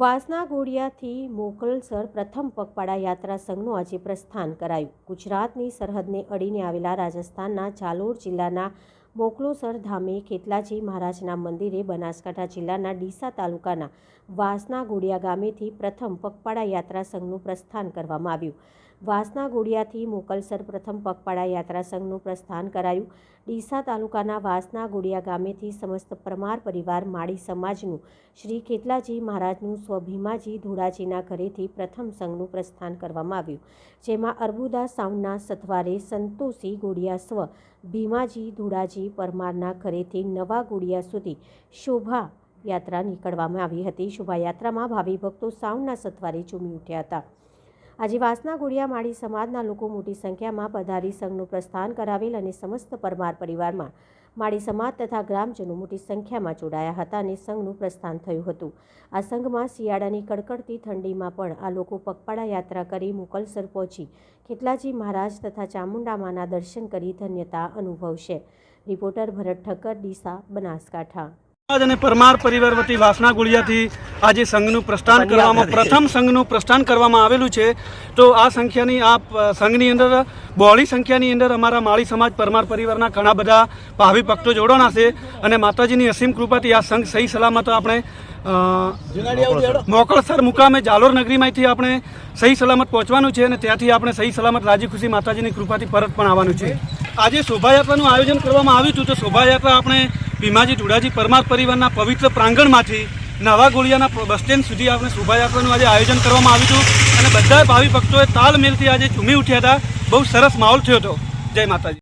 વાસના ઘોડિયાથી મોકલસર પ્રથમ પગપાળા યાત્રા સંઘનું આજે પ્રસ્થાન કરાયું। ગુજરાતની સરહદને અડીને આવેલા રાજસ્થાનના જાલોર જિલ્લાના મોકલોસર ધામે ખેતલાજી મહારાજના મંદિરે બનાસકાંઠા જિલ્લાના ડીસા તાલુકાના વાસના ઘોડિયા ગામેથી પ્રથમ પગપાળા યાત્રા સંઘનું પ્રસ્થાન કરવામાં આવ્યું। વાસના ઘોડિયાથી મોકલસર પ્રથમ પગપાળા યાત્રા સંઘનું પ્રસ્થાન કરાયું। ડીસા તાલુકાના વાસના ઘોડિયા ગામેથી સમસ્ત પરમાર પરિવાર માળી સમાજનું શ્રી ખેતલાજી મહારાજનું સ્વ ભીમાજી ધોડાજીના ઘરેથી પ્રથમ સંઘનું પ્રસ્થાન કરવામાં આવ્યું, જેમાં અર્બુદા સાઉન્ડના સથવારે સંતોષી ઘોડિયા સ્વ ભીમાજી ધોડાજી પરમારના ઘરેથી નવા ઘોડિયા સુધી શોભા યાત્રા નીકળવામાં આવી હતી। શોભાયાત્રામાં ભાવિ ભક્તો સાઉન્ડના સથવારે ઝૂમી ઉઠ્યા હતા। આજે વાસના ઘોડિયા માળી સમાજના લોકો મોટી સંખ્યામાં પધારી સંઘનું પ્રસ્થાન કરાવેલ અને સમસ્ત પરમાર પરિવારમાં માળી સમાજ તથા ગ્રામજનો મોટી સંખ્યામાં જોડાયા હતા અને સંઘનું પ્રસ્થાન થયું હતું। આ સંઘમાં શિયાળાની કડકડતી ઠંડીમાં પણ આ લોકો પગપાળા યાત્રા કરી મોકલસર પહોંચી ખેતલાજી મહારાજ તથા ચામુંડામાના દર્શન કરી ધન્યતા અનુભવશે। રિપોર્ટર ભરત ઠક્કર, ડીસા, બનાસકાંઠા। અને પરમાર પરિવાર વતી વાસના ઘોડિયાથી આજે સંઘનું પ્રસ્થાન કરવામાં પ્રથમ સંઘનું પ્રસ્થાન કરવામાં આવેલું છે। તો આ સંઘની અંદર બહોળી સંખ્યાની અંદર અમારા માળી સમાજ પરમાર પરિવારના ઘણા બધા ભાવિ ભક્તો જોડાણા છે અને માતાજીની અસીમ કૃપાથી આ સંઘ સહી સલામત આપણે મોકલસર મુકામે જાલોર નગરીમાંથી આપણે સહી સલામત પહોંચવાનું છે અને ત્યાંથી આપણે સહી સલામત રાજી ખુશી માતાજીની કૃપાથી પરત પણ આવવાનું છે। આજે શોભાયાત્રાનું આયોજન કરવામાં આવ્યું હતું। તો શોભાયાત્રા આપણે ભીમાજી ધોડાજી પરમાર પરિવારના પવિત્ર પ્રાંગણમાંથી નવા ઘોડિયાના બસ સ્ટેન્ડ સુધી આપણે શોભાયાત્રાનું આજે આયોજન કરવામાં આવ્યું હતું અને બધા ભાવિ ભક્તોએ તાલમેલથી આજે ઝૂમી ઉઠ્યા હતા। બહુ સરસ માહોલ થયો હતો। જય માતાજી।